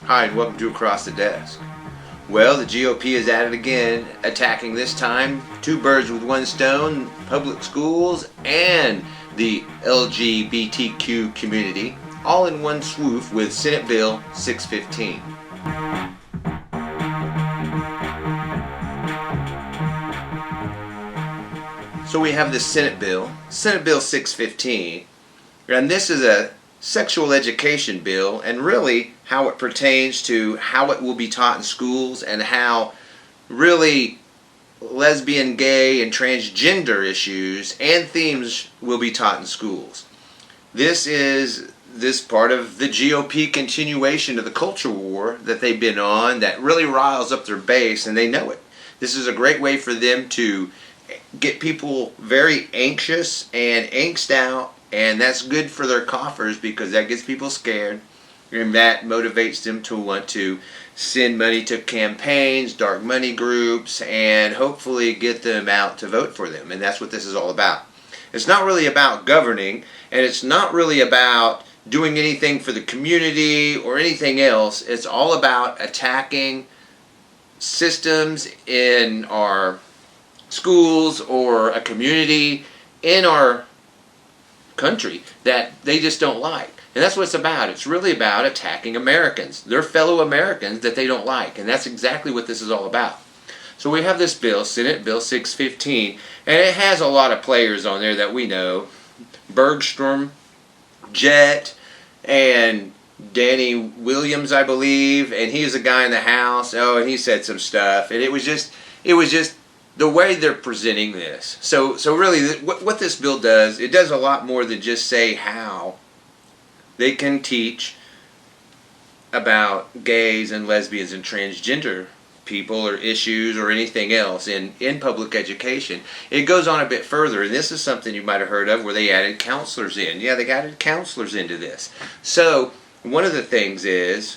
Hi, and welcome to Across the Desk. Well, the GOP is at it again, attacking this time two birds with one stone, public schools and the LGBTQ community, all in one swoop with Senate Bill 615. So we have this Senate Bill 615, and this is a sexual education bill, and really how it pertains to how it will be taught in schools and how really lesbian, gay, and transgender issues and themes will be taught in schools. This is this part of the GOP continuation of the culture war that they've been on that really riles up their base, and they know it. This is a great way for them to get people very anxious and angst out, and that's good for their coffers because that gets people scared, and that motivates them to want to send money to campaigns, dark money groups, and hopefully get them out to vote for them. And that's what this is all about. It's not really about governing, and it's not really about doing anything for the community or anything else. It's all about attacking systems in our schools or a community in our country that they just don't like. And that's what it's about. It's really about attacking Americans, their fellow Americans that they don't like. And that's exactly what this is all about. So we have this bill, Senate Bill 615, and it has a lot of players on there that we know. Bergstrom, Jett, and Danny Williams, I believe, and he's a guy in the House. Oh, and he said some stuff, and it was just the way they're presenting this. So really, what this bill does, it does a lot more than just say how they can teach about gays and lesbians and transgender people or issues or anything else in public education. It goes on a bit further, and this is something you might have heard of where they added counselors in. Yeah, they added counselors into this. So one of the things is,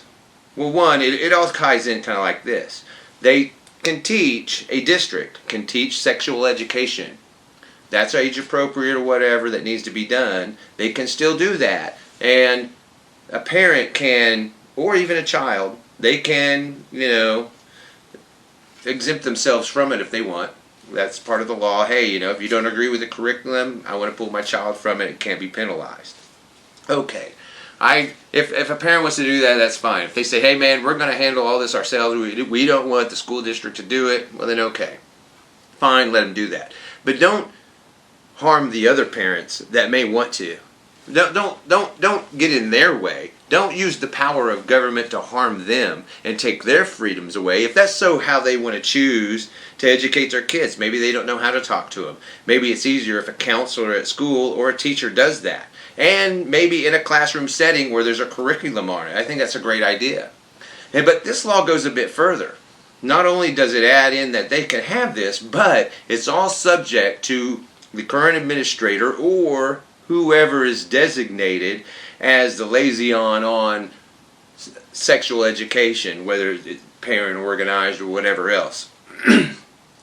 well, one, it all ties in kind of like this. They can teach, a district can teach sexual education. That's age appropriate or whatever that needs to be done. They can still do that. And a parent can, or even a child, they can, exempt themselves from it if they want. That's part of the law. Hey, if you don't agree with the curriculum, I want to pull my child from it. It can't be penalized. Okay. If a parent wants to do that, that's fine. If they say, hey man, we're going to handle all this ourselves, we don't want the school district to do it, well then okay. Fine, let them do that. But don't harm the other parents that may want to. Don't get in their way. Don't use the power of government to harm them and take their freedoms away. If that's so how they want to choose to educate their kids, maybe they don't know how to talk to them. Maybe it's easier if a counselor at school or a teacher does that. And maybe in a classroom setting where there's a curriculum on it. I think that's a great idea. But this law goes a bit further. Not only does it add in that they can have this, but it's all subject to the current administrator or whoever is designated as the liaison on sexual education, whether it's parent organized or whatever else.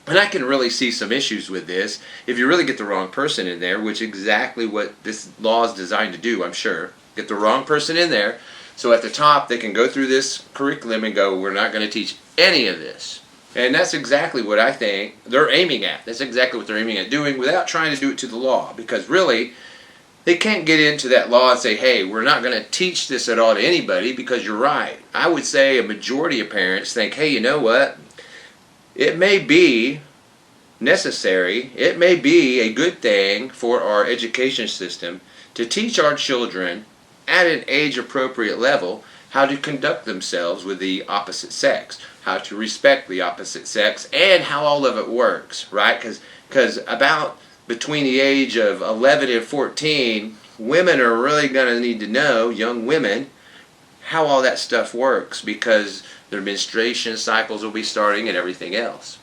And I can really see some issues with this if you really get the wrong person in there, which is exactly what this law is designed to do, I'm sure. Get the wrong person in there, so at the top they can go through this curriculum and go, we're not going to teach any of this. And that's exactly what I think they're aiming at. That's exactly what they're aiming at doing without trying to do it to the law. Because really, they can't get into that law and say, hey, we're not going to teach this at all to anybody, because you're right. I would say a majority of parents think, hey, you know what? It may be necessary, it may be a good thing for our education system to teach our children at an age-appropriate level how to conduct themselves with the opposite sex, how to respect the opposite sex, and how all of it works, right? Because about between the age of 11 and 14, women are really going to need to know, young women, how all that stuff works, because their menstruation cycles will be starting and everything else.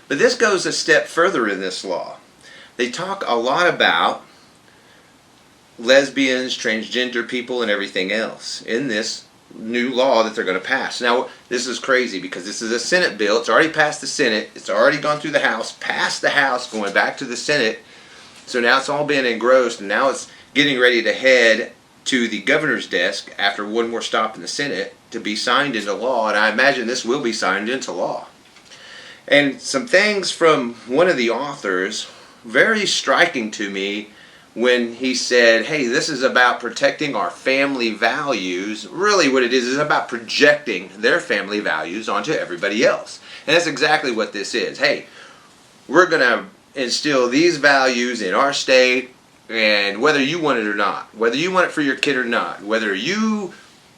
But this goes a step further in this law. They talk a lot about lesbians, transgender people, and everything else in this new law that they're going to pass. Now, this is crazy because this is a Senate bill. It's already passed the Senate. It's already gone through the House, passed the House, going back to the Senate. So now it's all been engrossed, and now it's getting ready to head to the governor's desk after one more stop in the Senate to be signed into law, and I imagine this will be signed into law. And some things from one of the authors, very striking to me, when he said, hey, this is about protecting our family values. Really what it is about projecting their family values onto everybody else. And that's exactly what this is. Hey, we're going to instill these values in our state, and whether you want it or not, whether you want it for your kid or not, whether you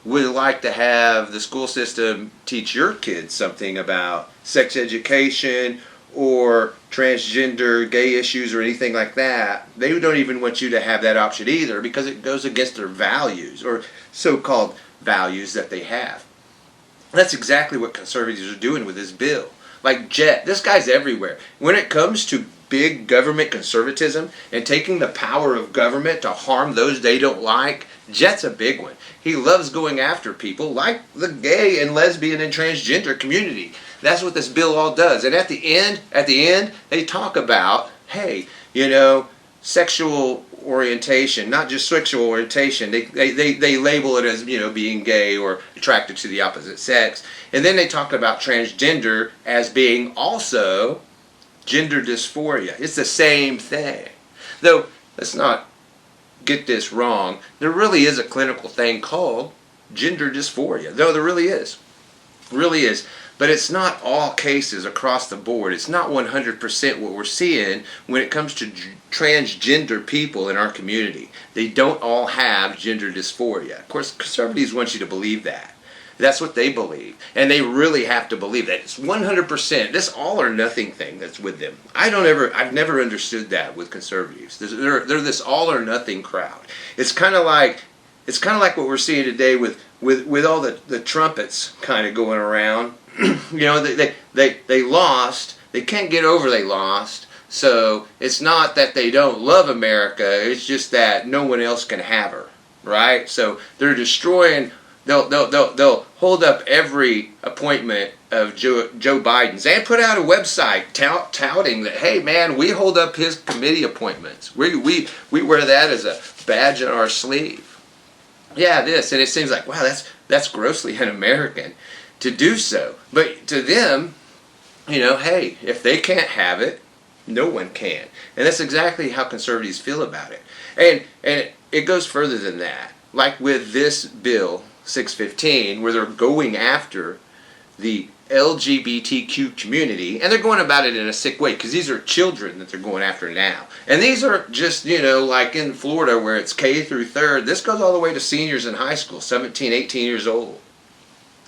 would like to have the school system teach your kids something about sex education or transgender, gay issues or anything like that, they don't even want you to have that option either, because it goes against their values, or so-called values that they have. That's exactly what conservatives are doing with this bill. Like Jet, this guy's everywhere. When it comes to big government conservatism and taking the power of government to harm those they don't like, Jet's a big one. He loves going after people like the gay and lesbian and transgender community. That's what this bill all does. And at the end, they talk about, hey, sexual orientation, not just sexual orientation. They label it as, being gay or attracted to the opposite sex. And then they talk about transgender as being also gender dysphoria. It's the same thing. Though, let's not get this wrong. There really is a clinical thing called gender dysphoria. Though there really is. Really is. But it's not all cases across the board. It's not 100% what we're seeing when it comes to transgender people in our community. They don't all have gender dysphoria. Of course, conservatives want you to believe that. That's what they believe. And they really have to believe that. It's 100%. This all or nothing thing that's with them. I've never understood that with conservatives. They're this all or nothing crowd. It's kind of like what we're seeing today with all the trumpets kind of going around. They lost. They can't get over they lost. So it's not that they don't love America. It's just that no one else can have her, right? So they're destroying. They'll hold up every appointment of Joe Biden's and put out a website touting that, hey man, we hold up his committee appointments. We wear that as a badge on our sleeve. Yeah, this, and it seems like, wow, that's grossly un-American to do so. But to them, hey, if they can't have it, no one can. And that's exactly how conservatives feel about it. And it goes further than that. Like with this bill, 615, where they're going after the LGBTQ community, and they're going about it in a sick way, because these are children that they're going after now. And these are just, like in Florida where it's K through 3rd, this goes all the way to seniors in high school, 17, 18 years old.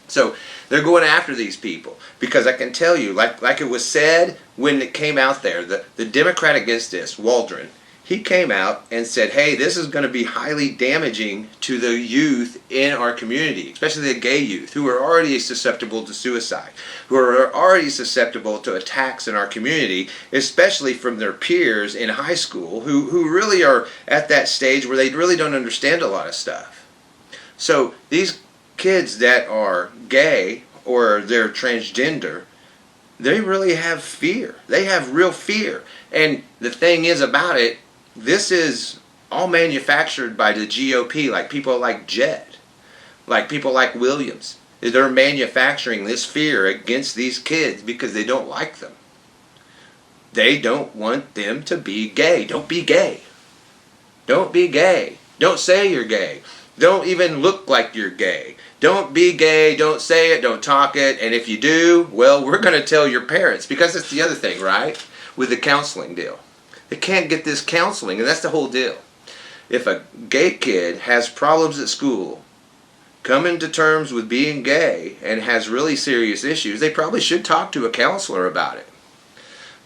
So they're going after these people, because I can tell you, like it was said when it came out there, the Democrat against this, Waldron, he came out and said, hey, this is going to be highly damaging to the youth in our community, especially the gay youth, who are already susceptible to suicide, who are already susceptible to attacks in our community, especially from their peers in high school, who really are at that stage where they really don't understand a lot of stuff. So these kids that are gay or they're transgender, they really have fear. They have real fear. And the thing is about it, this is all manufactured by the GOP, like people like Jed, like people like Williams. They're manufacturing this fear against these kids because they don't like them. They don't want them to be gay. Don't be gay. Don't be gay. Don't say you're gay. Don't even look like you're gay. Don't be gay. Don't say it. Don't talk it. And if you do, well, we're going to tell your parents, because that's the other thing, right? With the counseling deal. They can't get this counseling, and that's the whole deal. If a gay kid has problems at school, coming to terms with being gay, and has really serious issues, they probably should talk to a counselor about it.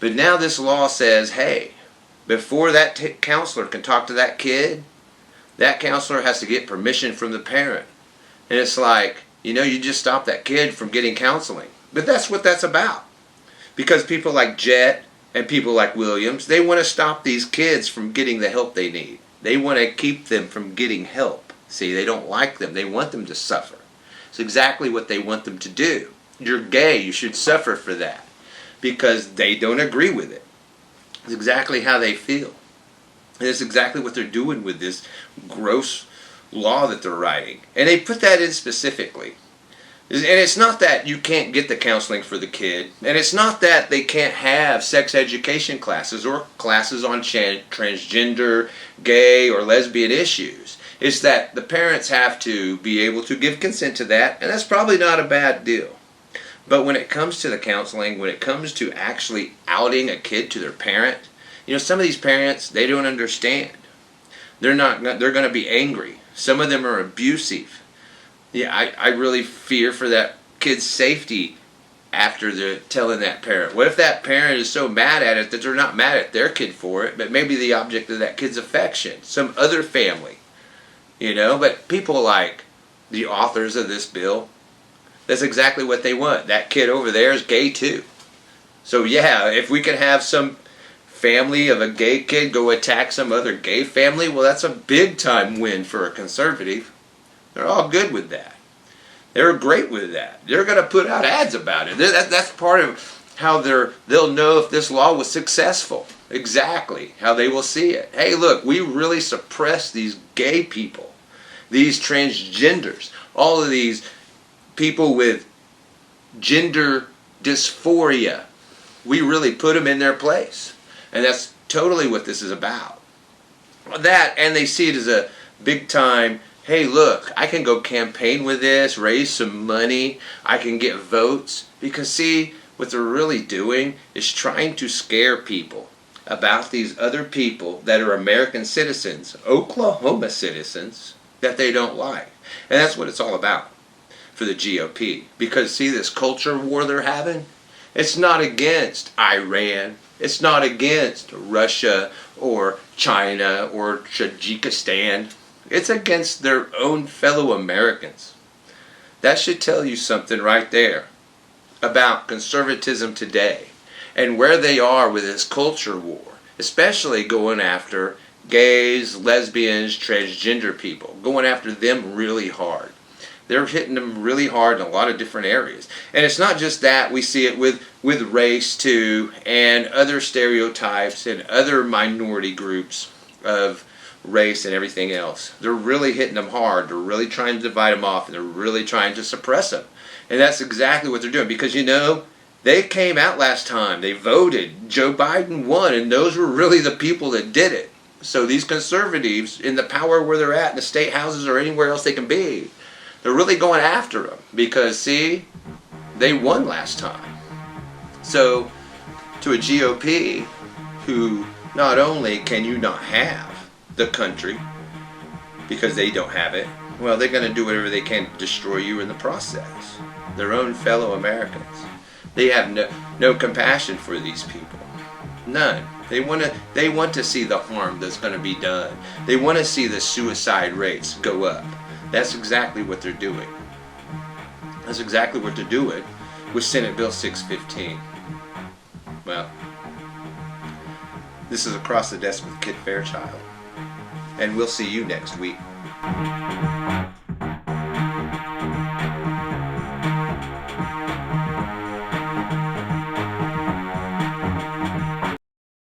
But now this law says, hey, before that counselor can talk to that kid, that counselor has to get permission from the parent. And it's like, you just stop that kid from getting counseling. But that's what that's about. Because people like Jet and people like Williams, they want to stop these kids from getting the help they need. They want to keep them from getting help. See, they don't like them. They want them to suffer. It's exactly what they want them to do. You're gay, you should suffer for that. Because they don't agree with it. It's exactly how they feel. And it's exactly what they're doing with this gross law that they're writing. And they put that in specifically. And it's not that you can't get the counseling for the kid, and it's not that they can't have sex education classes or classes on transgender, gay, or lesbian issues. It's that the parents have to be able to give consent to that, and that's probably not a bad deal. But when it comes to the counseling, when it comes to actually outing a kid to their parent, some of these parents, they don't understand. They're going to be angry. Some of them are abusive. Yeah, I really fear for that kid's safety after they're telling that parent. What if that parent is so mad at it that they're not mad at their kid for it, but maybe the object of that kid's affection, some other family, But people like the authors of this bill, that's exactly what they want. That kid over there is gay too. So yeah, if we can have some family of a gay kid go attack some other gay family, well, that's a big time win for a conservative. They're all good with that. They're great with that. They're going to put out ads about it. That's part of how they'll know if this law was successful. Exactly how they will see it. Hey, look, we really suppress these gay people, these transgenders, all of these people with gender dysphoria. We really put them in their place. And that's totally what this is about. That, and they see it as a big time, hey, look, I can go campaign with this, raise some money, I can get votes. Because see, what they're really doing is trying to scare people about these other people that are American citizens, Oklahoma citizens, that they don't like. And that's what it's all about for the GOP. Because see, this culture war they're having, it's not against Iran, it's not against Russia or China or Tajikistan. It's against their own fellow Americans. That should tell you something right there about conservatism today and where they are with this culture war, especially going after gays, lesbians, transgender people, going after them really hard. They're hitting them really hard in a lot of different areas. And it's not just that. We see it with race too, and other stereotypes and other minority groups of race and everything else. They're really hitting them hard. They're really trying to divide them off, and they're really trying to suppress them. And that's exactly what they're doing. Because they came out last time. They voted. Joe Biden won, and those were really the people that did it. So these conservatives, in the power where they're at, in the state houses or anywhere else they can be, they're really going after them. Because, see, they won last time. So, to a GOP who not only can you not have the country because they don't have it, well, they're going to do whatever they can to destroy you in the process. Their own fellow Americans. They have no compassion for these people. None. They want to see the harm that's going to be done. They want to see the suicide rates go up. That's exactly what they're doing. That's exactly what they're doing with Senate Bill 615. Well, this is Across the Desk with Kit Fairchild. And we'll see you next week.